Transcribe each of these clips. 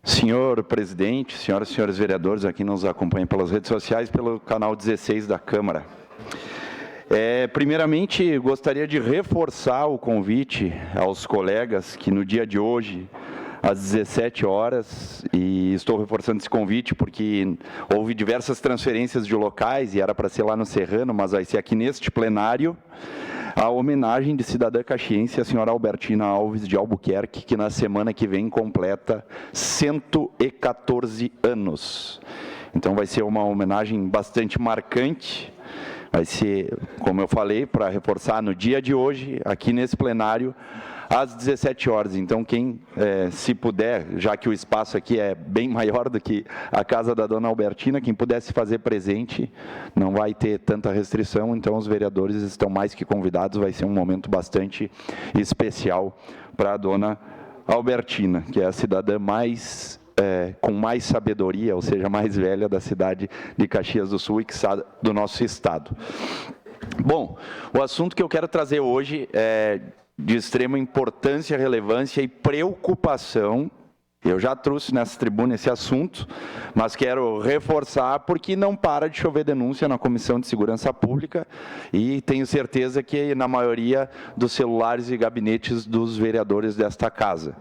Senhor presidente, senhoras e senhores vereadores, aqui nos acompanham pelas redes sociais, pelo canal 16 da Câmara. Primeiramente, gostaria de reforçar o convite aos colegas que no dia de hoje, às 17 horas, e estou reforçando esse convite porque houve diversas transferências de locais e era para ser lá no Serrano, mas vai ser aqui neste plenário, a homenagem de cidadã caxiense, a senhora Albertina Alves de Albuquerque, que na semana que vem completa 114 anos. Então vai ser uma homenagem bastante marcante, vai ser, como eu falei, para reforçar no dia de hoje, aqui nesse plenário, às 17 horas. Então, quem, se puder, já que o espaço aqui é bem maior do que a casa da dona Albertina, quem puder se fazer presente, não vai ter tanta restrição, então os vereadores estão mais que convidados, vai ser um momento bastante especial para a dona Albertina, que é a cidadã com mais sabedoria, ou seja, mais velha da cidade de Caxias do Sul e do nosso estado. Bom, o assunto que eu quero trazer hoje é de extrema importância, relevância e preocupação. Eu já trouxe nessa tribuna esse assunto, mas quero reforçar porque não para de chover denúncia na Comissão de Segurança Pública e tenho certeza que na maioria dos celulares e gabinetes dos vereadores desta casa,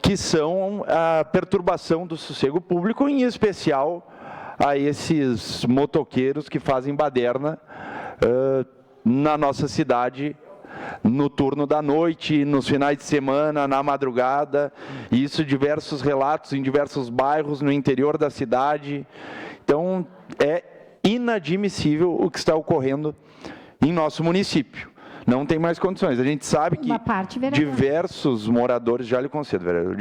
que são a perturbação do sossego público, em especial a esses motoqueiros que fazem baderna na nossa cidade, no turno da noite, nos finais de semana, na madrugada, e isso diversos relatos em diversos bairros no interior da cidade. Então, é inadmissível o que está ocorrendo em nosso município. Não tem mais condições. A gente sabe que diversos moradores, já lhe concedo, vereador,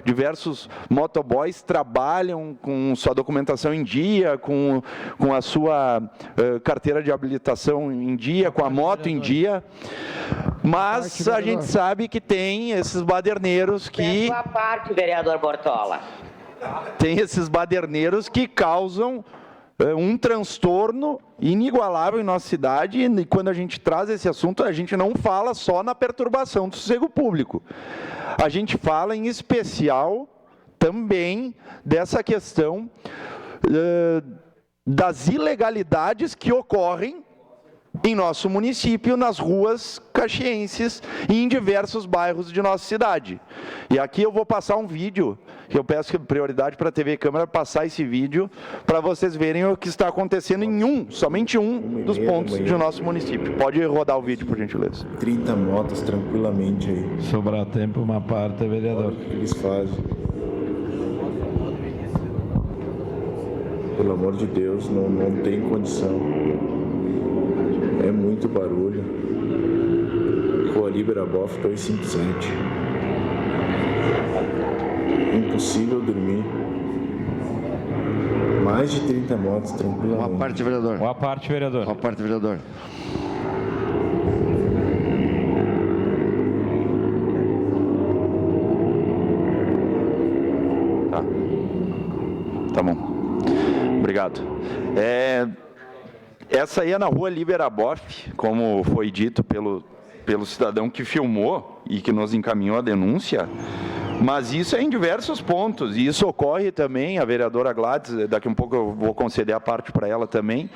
diversos motoboys trabalham com sua documentação em dia, com a sua carteira de habilitação em dia, com a moto em dia, mas a gente sabe que tem esses baderneiros que... Sua parte, vereador Bortola. Tem esses baderneiros que causam um transtorno inigualável em nossa cidade, e quando a gente traz esse assunto, a gente não fala só na perturbação do sossego público. A gente fala, em especial, também dessa questão das ilegalidades que ocorrem em nosso município, nas ruas caxienses e em diversos bairros de nossa cidade. E aqui eu vou passar um vídeo, que eu peço prioridade para a TV Câmara passar esse vídeo, para vocês verem o que está acontecendo em somente um dos pontos de nosso município. Pode rodar o vídeo, por gentileza. 30 motos tranquilamente aí. Sobrar tempo, uma parte, vereador. O que eles fazem? Pelo amor de Deus, não tem condição. É muito barulho. Rua Liberabof 257. Impossível dormir. Mais de 30 motos tranquilamente. Uma parte, vereador. Uma parte, vereador. Uma parte, vereador. Tá bom. Obrigado. Essa aí é na rua Liberabof, como foi dito pelo cidadão que filmou e que nos encaminhou a denúncia, mas isso é em diversos pontos, e isso ocorre também, a vereadora Gladys, daqui a um pouco eu vou conceder a parte para ela também,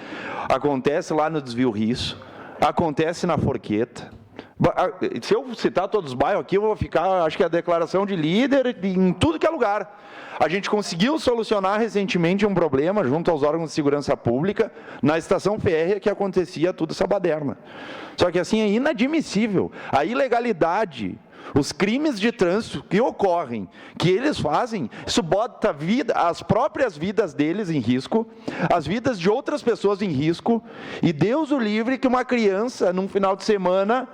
acontece lá no Desvio Risso, acontece na Forqueta. Se eu citar todos os bairros aqui, eu vou ficar, acho que é a declaração de líder em tudo que é lugar. A gente conseguiu solucionar recentemente um problema junto aos órgãos de segurança pública na estação férrea que acontecia tudo essa baderna. Só que assim é inadmissível. A ilegalidade, os crimes de trânsito que ocorrem, que eles fazem, isso bota as próprias vidas deles em risco, as vidas de outras pessoas em risco, e Deus o livre que uma criança, num final de semana,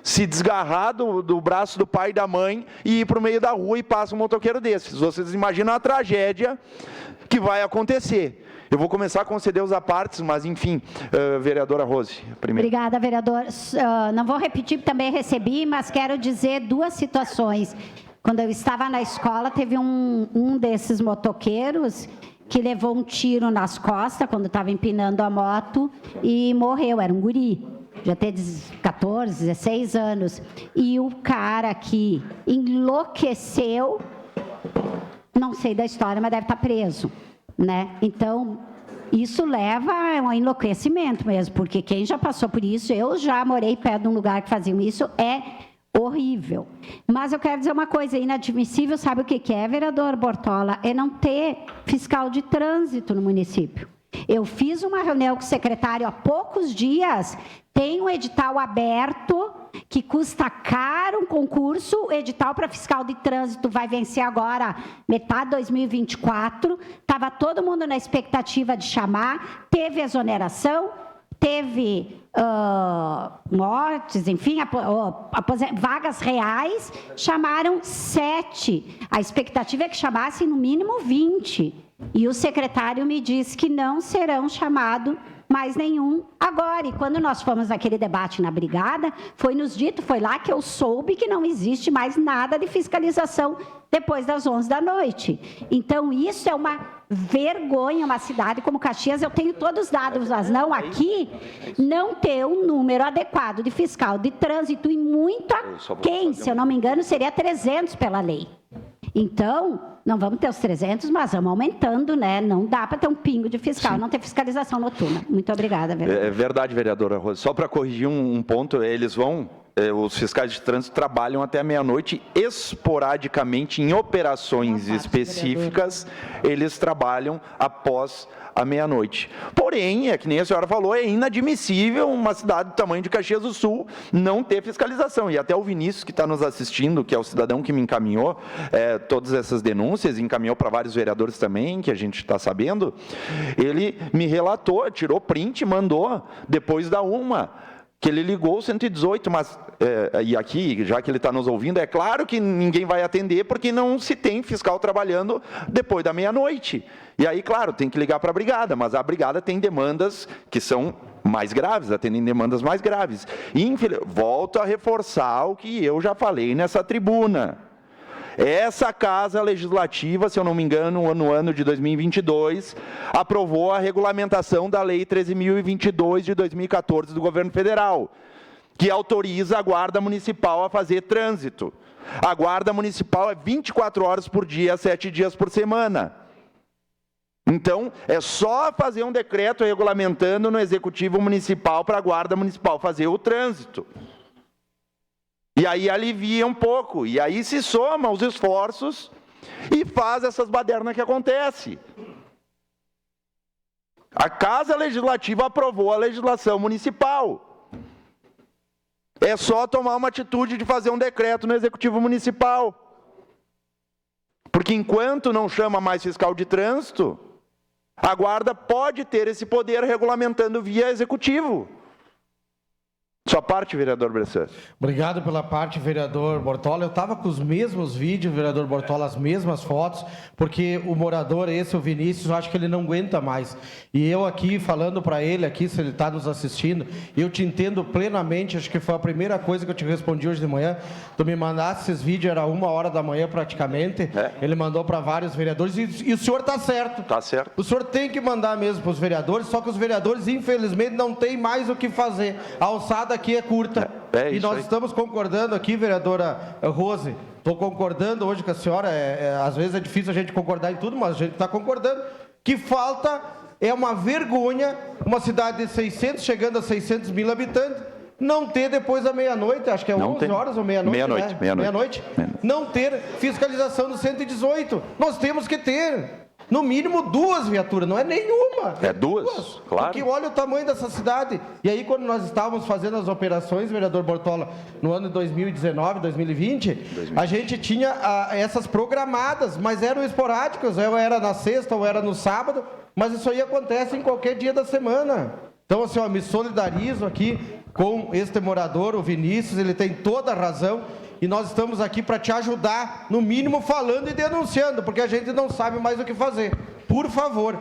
se desgarrar do braço do pai e da mãe e ir para o meio da rua e passa um motoqueiro desses. Vocês imaginam a tragédia que vai acontecer. Eu vou começar a conceder os apartes, mas enfim, vereadora Rose. Primeiro. Obrigada, vereador. Não vou repetir, também recebi, mas quero dizer duas situações. Quando eu estava na escola, teve um desses motoqueiros que levou um tiro nas costas quando estava empinando a moto e morreu, era um guri. Já tem 14, 16 anos, e o cara que enlouqueceu, Não sei da história, mas deve estar preso, né? Então, isso leva a um enlouquecimento mesmo, porque quem já passou por isso, eu já morei perto de um lugar que faziam isso, é horrível. Mas eu quero dizer uma coisa, inadmissível, sabe o que é, vereador Bortola? É não ter fiscal de trânsito no município. Eu fiz uma reunião com o secretário há poucos dias, tem um edital aberto, que custa caro um concurso, o edital para fiscal de trânsito vai vencer agora, metade de 2024, estava todo mundo na expectativa de chamar, teve exoneração, teve mortes, enfim, vagas reais, chamaram 7, a expectativa é que chamassem no mínimo 20, e o secretário me disse que não serão chamados mais nenhum agora. E quando nós fomos naquele debate na brigada, foi nos dito, foi lá que eu soube que não existe mais nada de fiscalização depois das 11 da noite. Então, isso é uma vergonha, uma cidade como Caxias, eu tenho todos os dados, mas não aqui, não ter um número adequado de fiscal de trânsito e muito aquém, se eu não me engano, seria 300 pela lei. Então, não vamos ter os 300, mas vamos aumentando, né? Não dá para ter um pingo de fiscal, Sim. Não ter fiscalização noturna. Muito obrigada, vereadora. É verdade, vereadora Rosa. Só para corrigir um ponto, os fiscais de trânsito trabalham até a meia-noite, esporadicamente em operações específicas, eles trabalham após a meia-noite. Porém, é que nem a senhora falou, é inadmissível uma cidade do tamanho de Caxias do Sul não ter fiscalização. E até o Vinícius, que está nos assistindo, que é o cidadão que me encaminhou todas essas denúncias, encaminhou para vários vereadores também, que a gente está sabendo, ele me relatou, tirou print, mandou, depois da 1, que ele ligou o 118, mas, e aqui, já que ele está nos ouvindo, é claro que ninguém vai atender, porque não se tem fiscal trabalhando depois da meia-noite. E aí, claro, tem que ligar para a brigada, mas a brigada tem demandas que são mais graves, atendem demandas mais graves. Volto a reforçar o que eu já falei nessa tribuna. Essa Casa Legislativa, se eu não me engano, no ano de 2022, aprovou a regulamentação da Lei 13.022 de 2014 do Governo Federal, que autoriza a Guarda Municipal a fazer trânsito. A Guarda Municipal é 24 horas por dia, 7 dias por semana. Então, é só fazer um decreto regulamentando no Executivo Municipal para a Guarda Municipal fazer o trânsito. E aí alivia um pouco, e aí se soma os esforços e faz essas badernas que acontecem. A Casa Legislativa aprovou a legislação municipal. É só tomar uma atitude de fazer um decreto no Executivo Municipal. Porque enquanto não chama mais fiscal de trânsito, a Guarda pode ter esse poder regulamentando via Executivo. Sua parte, vereador Bressan. Obrigado pela parte, vereador Bortola. Eu estava com os mesmos vídeos, vereador Bortola, as mesmas fotos, porque o morador, o Vinícius, eu acho que ele não aguenta mais. E eu aqui, falando para ele, aqui, se ele está nos assistindo, eu te entendo plenamente, acho que foi a primeira coisa que eu te respondi hoje de manhã. Tu me mandasse esses vídeos, era 1h da manhã praticamente. Ele mandou para vários vereadores, e o senhor está certo. Está certo. O senhor tem que mandar mesmo para os vereadores, só que os vereadores, infelizmente, não têm mais o que fazer. A alçada aqui é curta. E nós estamos concordando aqui, vereadora Rose, estou concordando hoje com a senhora, às vezes é difícil a gente concordar em tudo, mas a gente está concordando, que falta, é uma vergonha, uma cidade de 600, chegando a 600 mil habitantes, não ter depois da meia-noite, acho que é 11 horas ou meia-noite, meia-noite, não ter fiscalização do 118. Nós temos que ter. No mínimo 2 viaturas, não é nenhuma. É duas, claro. Porque olha o tamanho dessa cidade. E aí, quando nós estávamos fazendo as operações, vereador Bortola, no ano de 2019, 2020, a gente tinha essas programadas, mas eram esporádicas, ou era na sexta, ou era no sábado, mas isso aí acontece em qualquer dia da semana. Então, assim, me solidarizo aqui com este morador, o Vinícius, ele tem toda a razão. E nós estamos aqui para te ajudar, no mínimo falando e denunciando, porque a gente não sabe mais o que fazer. Por favor,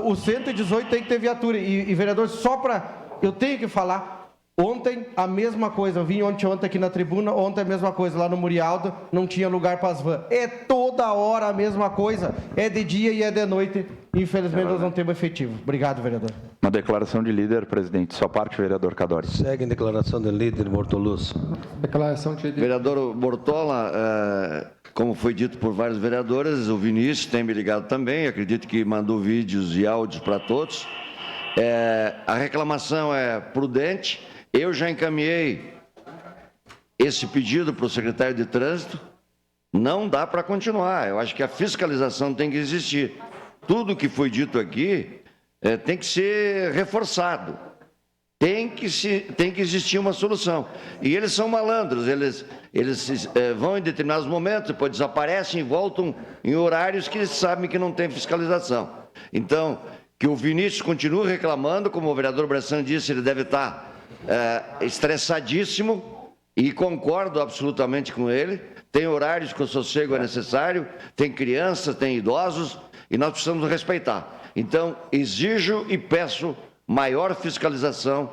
o 118 tem que ter viatura. E vereador, só para... Eu tenho que falar, Ontem, a mesma coisa. Eu vim ontem aqui na tribuna, ontem a mesma coisa. Lá no Murialdo, não tinha lugar para as vans. É toda hora a mesma coisa. É de dia e é de noite. Infelizmente, nós não temos efetivo. Obrigado, vereador. Uma declaração de líder, presidente. Sua parte, vereador Cadori. Segue em declaração de líder, Bortolucci. Declaração de líder. Vereador Bortola, como foi dito por vários vereadores, o Vinícius tem me ligado também, acredito que mandou vídeos e áudios para todos. A reclamação é prudente. Eu já encaminhei esse pedido para o secretário de Trânsito. Não dá para continuar. Eu acho que a fiscalização tem que existir. Tudo que foi dito aqui tem que ser reforçado. Tem que existir uma solução. E eles são malandros. Eles vão em determinados momentos, depois desaparecem e voltam em horários que eles sabem que não tem fiscalização. Então, que o Vinícius continue reclamando, como o vereador Bressan disse, ele deve estar estressadíssimo, e concordo absolutamente com ele. Tem horários que o sossego é necessário, tem crianças, tem idosos, e nós precisamos respeitar. Então, exijo e peço maior fiscalização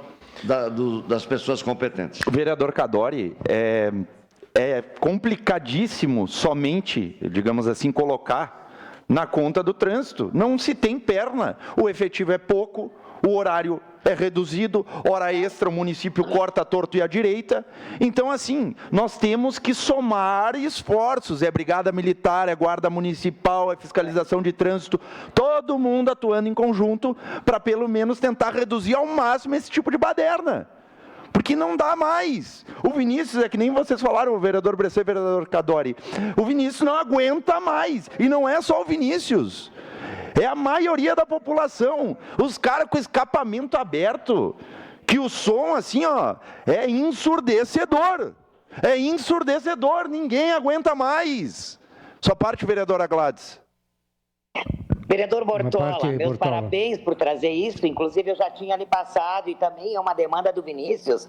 das pessoas competentes. Vereador Cadori, é complicadíssimo somente, digamos assim, colocar na conta do trânsito. Não se tem perna, o efetivo é pouco, o horário é reduzido, hora extra o município corta a torto e a direita. Então, assim, nós temos que somar esforços. É brigada militar, é guarda municipal, é fiscalização de trânsito, todo mundo atuando em conjunto para pelo menos tentar reduzir ao máximo esse tipo de baderna. Porque não dá mais. O Vinícius, é que nem vocês falaram, o vereador Bressan e o vereador Cadori, o Vinícius não aguenta mais. E não é só o Vinícius. É a maioria da população. Os caras com escapamento aberto, que o som, assim, ó, é ensurdecedor. É ensurdecedor, ninguém aguenta mais. Sua parte, vereadora Gladys. Vereador Bortola, meus parabéns por trazer isso. Inclusive, eu já tinha lhe passado, e também é uma demanda do Vinícius,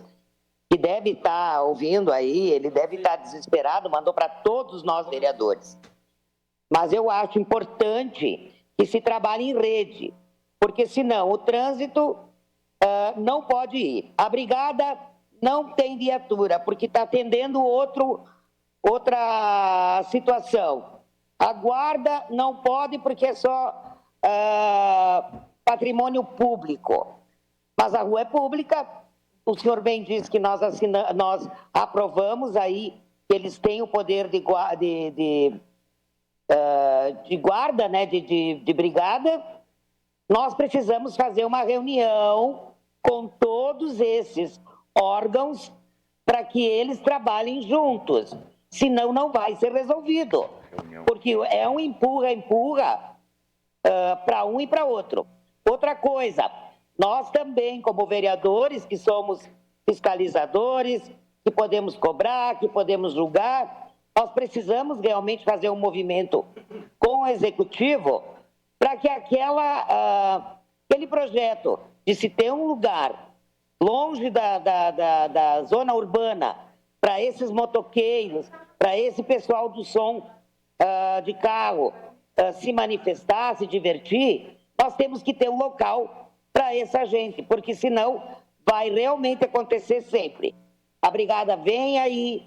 que deve estar ouvindo aí, ele deve estar desesperado, mandou para todos nós vereadores. Mas eu acho importante que se trabalhe em rede, porque senão o trânsito não pode ir. A brigada não tem viatura, porque está atendendo outra situação. A guarda não pode, porque é só patrimônio público. Mas a rua é pública, o senhor bem disse que nós aprovamos aí, que eles têm o poder de guarda, né, de brigada. Nós precisamos fazer uma reunião com todos esses órgãos para que eles trabalhem juntos, senão não vai ser resolvido, porque é um empurra para um e para outro. Outra coisa, nós também, como vereadores, que somos fiscalizadores, que podemos cobrar, que podemos julgar, nós precisamos realmente fazer um movimento com o Executivo para que aquele projeto de se ter um lugar longe da zona urbana para esses motoqueiros, para esse pessoal do som de carro se manifestar, se divertir, nós temos que ter um local para essa gente, porque senão vai realmente acontecer sempre. A brigada vem aí,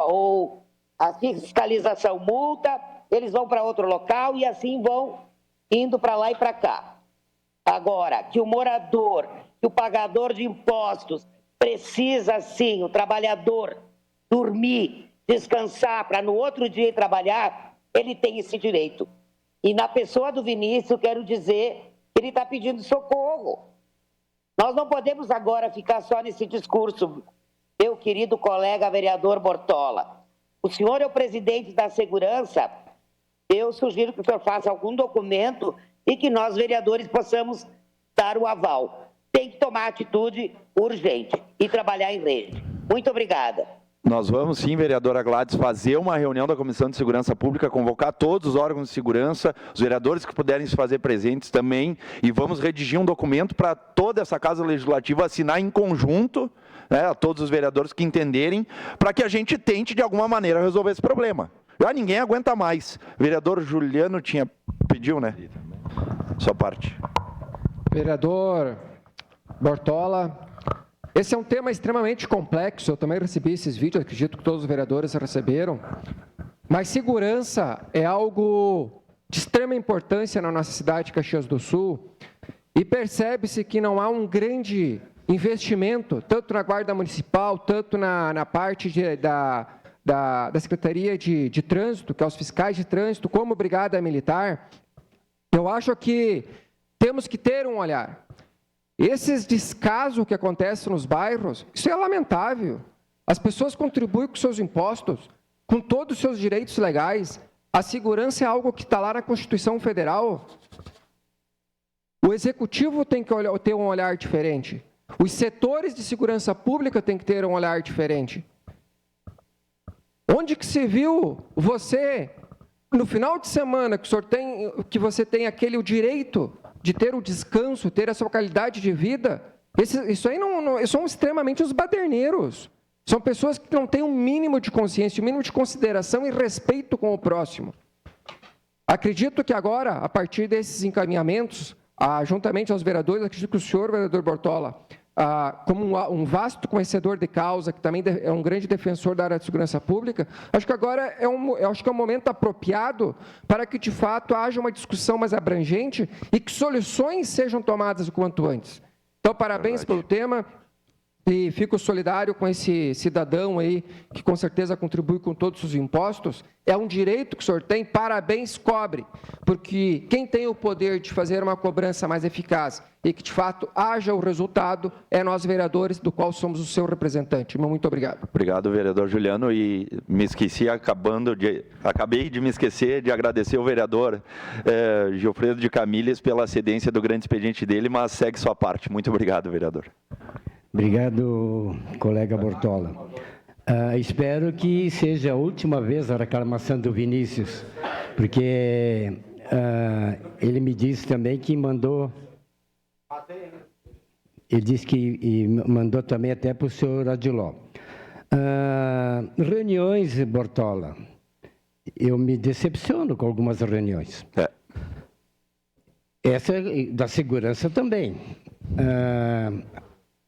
ou a fiscalização multa, eles vão para outro local e assim vão indo para lá e para cá. Agora, que o morador, que o pagador de impostos precisa sim, o trabalhador, dormir, descansar para no outro dia ir trabalhar, ele tem esse direito. E na pessoa do Vinícius, eu quero dizer que ele está pedindo socorro. Nós não podemos agora ficar só nesse discurso. Meu querido colega vereador Bortola, o senhor é o presidente da segurança, eu sugiro que o senhor faça algum documento e que nós, vereadores, possamos dar o aval. Tem que tomar atitude urgente e trabalhar em rede. Muito obrigada. Nós vamos sim, vereadora Gladys, fazer uma reunião da Comissão de Segurança Pública, convocar todos os órgãos de segurança, os vereadores que puderem se fazer presentes também, e vamos redigir um documento para toda essa Casa Legislativa assinar em conjunto, né, a todos os vereadores que entenderem, para que a gente tente, de alguma maneira, resolver esse problema. Já ninguém aguenta mais. O vereador Juliano pediu, né? Sua parte. Vereador Bortola, Esse é um tema extremamente complexo, eu também recebi esses vídeos, acredito que todos os vereadores receberam, mas segurança é algo de extrema importância na nossa cidade de Caxias do Sul, e percebe-se que não há um grande investimento, tanto na Guarda Municipal, tanto na parte da Secretaria de Trânsito, que é os fiscais de trânsito, como Brigada Militar. Eu acho que temos que ter um olhar. Esses descasos que acontecem nos bairros, isso é lamentável. As pessoas contribuem com seus impostos, com todos os seus direitos legais. A segurança é algo que está lá na Constituição Federal. O Executivo tem que ter um olhar diferente. Os setores de segurança pública têm que ter um olhar diferente. Onde que se viu você, no final de semana, que você tem o direito de ter o descanso, ter a sua qualidade de vida? Isso aí são extremamente os baderneiros. São pessoas que não têm um mínimo de consciência, um mínimo de consideração e respeito com o próximo. Acredito que agora, a partir desses encaminhamentos, juntamente aos vereadores, acredito que o senhor, vereador Bortola, como um vasto conhecedor de causa, que também é um grande defensor da área de segurança pública, acho que agora é um momento apropriado para que, de fato, haja uma discussão mais abrangente e que soluções sejam tomadas o quanto antes. Então, parabéns pelo tema. E fico solidário com esse cidadão aí, que com certeza contribui com todos os impostos. É um direito que o senhor tem, parabéns, cobre. Porque quem tem o poder de fazer uma cobrança mais eficaz e que, de fato, haja o resultado, é nós, vereadores, do qual somos o seu representante. Muito obrigado. Obrigado, vereador Juliano. E me esqueci, acabei de me esquecer de agradecer ao vereador Gilfredo de Camilhes pela cedência do grande expediente dele, mas segue sua parte. Muito obrigado, vereador. Obrigado, colega Bortola. Espero que seja a última vez a reclamação do Vinícius, porque ele me disse também que mandou... Ele disse que mandou também até para o senhor Adiló. Reuniões, Bortola, eu me decepciono com algumas reuniões. Essa da segurança também.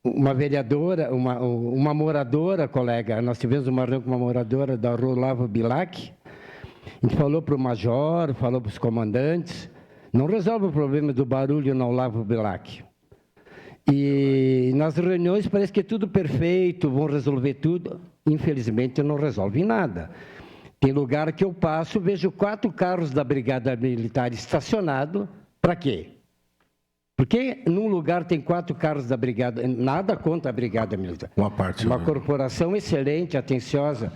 Uma vereadora, uma moradora, colega, nós tivemos uma reunião com uma moradora da Rua Olavo Bilac, a gente falou para o major, falou para os comandantes, não resolve o problema do barulho na Olavo Bilac. E nas reuniões parece que é tudo perfeito, vão resolver tudo, infelizmente não resolve nada. Tem lugar que eu passo, vejo 4 carros da Brigada Militar estacionados, para quê? Porque num lugar tem 4 carros da Brigada, nada contra a Brigada Militar. Uma corporação excelente, atenciosa.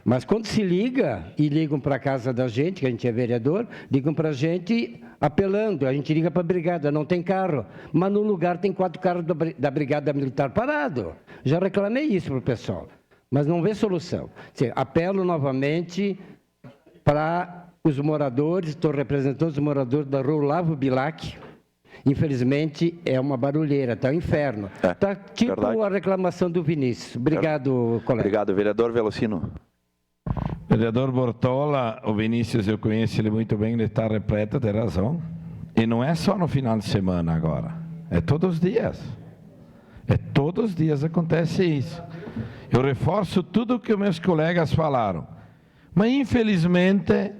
Mas quando se liga, e ligam para a casa da gente, que a gente é vereador, ligam para a gente apelando, a gente liga para a Brigada, não tem carro. Mas no lugar tem 4 carros da Brigada Militar parado. Já reclamei isso para o pessoal, mas não vê solução. Apelo novamente para os moradores, estou representando os moradores da Rua Olavo Bilac. Infelizmente, é uma barulheira, está um inferno. Está tipo verdade. A reclamação do Vinícius. Obrigado, colega. Obrigado, vereador Velocino. Vereador Bortola, o Vinícius, eu conheço ele muito bem, ele está repleto de razão. E não é só no final de semana agora, é todos os dias. Todos os dias acontece isso. Eu reforço tudo o que meus colegas falaram. Mas, infelizmente,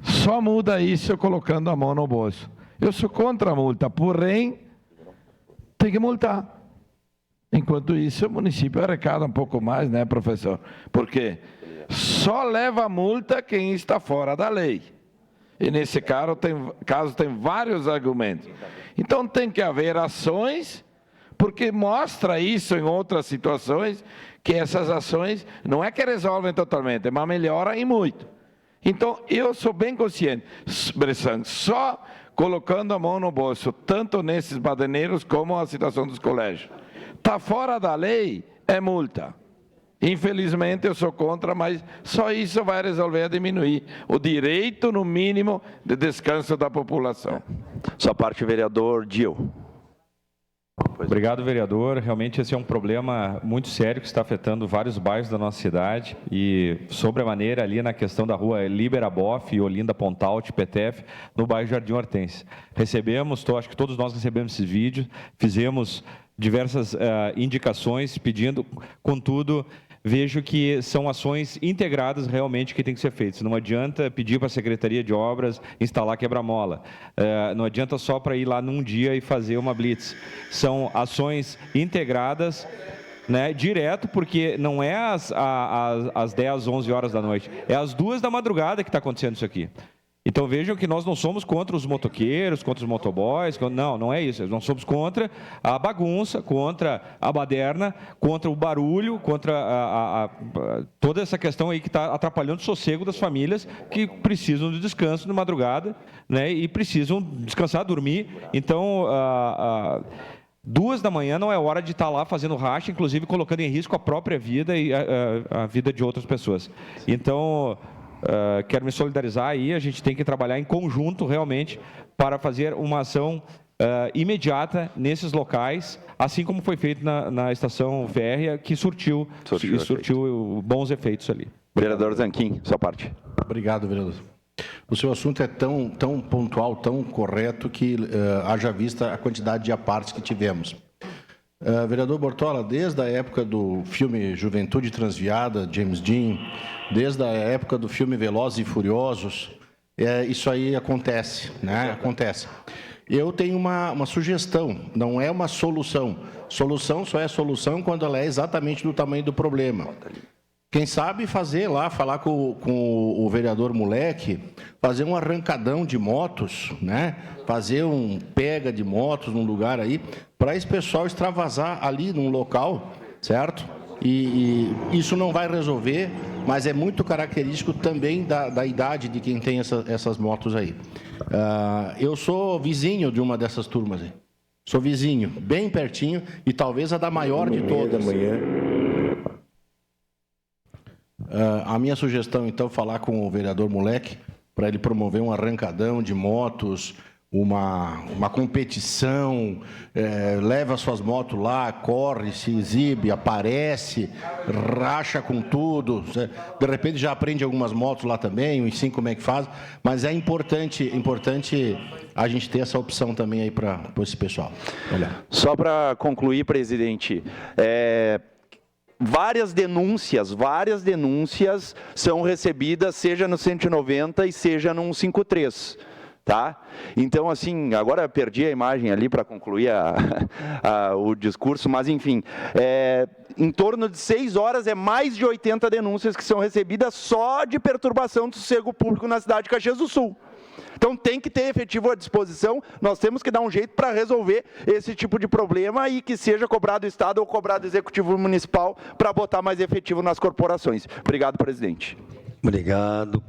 só muda isso colocando a mão no bolso. Eu sou contra a multa, porém, tem que multar. Enquanto isso, o município arrecada um pouco mais, né, professor? Porque só leva a multa quem está fora da lei. E nesse caso tem vários argumentos. Então tem que haver ações, porque mostra isso em outras situações, que essas ações não é que resolvem totalmente, mas melhoram e muito. Então eu sou bem consciente, Bressan, só colocando a mão no bolso, tanto nesses baderneiros como a situação dos colégios. Está fora da lei, é multa. Infelizmente, eu sou contra, mas só isso vai resolver a diminuir o direito, no mínimo, de descanso da população. Sua parte, vereador Dil. Obrigado, vereador. Realmente esse é um problema muito sério que está afetando vários bairros da nossa cidade e sobre a maneira ali na questão da rua Liberabof e Olinda Pontalte, PTF, no bairro Jardim Hortência. Recebemos, acho que todos nós recebemos esses vídeos, fizemos diversas indicações, pedindo, contudo, vejo que são ações integradas realmente que tem que ser feitas. Não adianta pedir para a Secretaria de Obras instalar quebra-mola. Não adianta só para ir lá num dia e fazer uma blitz. São ações integradas, né, direto, porque não é às 10, 11 horas da noite, é às 2 da madrugada que está acontecendo isso aqui. Então vejam que nós não somos contra os motoqueiros, contra os motoboys, não é isso. Nós somos contra a bagunça, contra a baderna, contra o barulho, contra toda essa questão aí que está atrapalhando o sossego das famílias que precisam de descanso de madrugada, né, e precisam descansar, dormir. Então, 2 da manhã não é hora de estar lá fazendo racha, inclusive colocando em risco a própria vida e a vida de outras pessoas. Então, quero me solidarizar aí, a gente tem que trabalhar em conjunto realmente para fazer uma ação imediata nesses locais, assim como foi feito na estação férrea, que surtiu bons efeitos ali. Vereador Zanquim, sua parte. Obrigado, vereador. O seu assunto é tão pontual, tão correto, que haja vista a quantidade de apartes que tivemos. Vereador Bortola, desde a época do filme Juventude Transviada, James Dean, desde a época do filme Velozes e Furiosos, isso aí acontece, né? Acontece. Eu tenho uma sugestão, não é uma solução. Solução só é solução quando ela é exatamente do tamanho do problema. Quem sabe falar com o vereador Moleque, fazer um arrancadão de motos, né? Fazer um pega de motos num lugar aí, para esse pessoal extravasar ali num local, certo? E isso não vai resolver, mas é muito característico também da idade de quem tem essas motos aí. Eu sou vizinho de uma dessas turmas aí. Sou vizinho, bem pertinho, e talvez a da maior de todas. A minha sugestão, então, falar com o vereador Moleque, para ele promover um arrancadão de motos, uma competição, leva suas motos lá, corre, se exibe, aparece, racha com tudo, de repente já aprende algumas motos lá também, ensina como é que faz, mas é importante a gente ter essa opção também aí para esse pessoal. Olha. Só para concluir, presidente, várias denúncias são recebidas, seja no 190 e seja no 153, tá? Então, assim, agora eu perdi a imagem ali para concluir o discurso, mas, enfim, em torno de 6 horas é mais de 80 denúncias que são recebidas só de perturbação do sossego público na cidade de Caxias do Sul. Então, tem que ter efetivo à disposição, nós temos que dar um jeito para resolver esse tipo de problema e que seja cobrado o Estado ou cobrado o Executivo Municipal para botar mais efetivo nas corporações. Obrigado, presidente. Obrigado.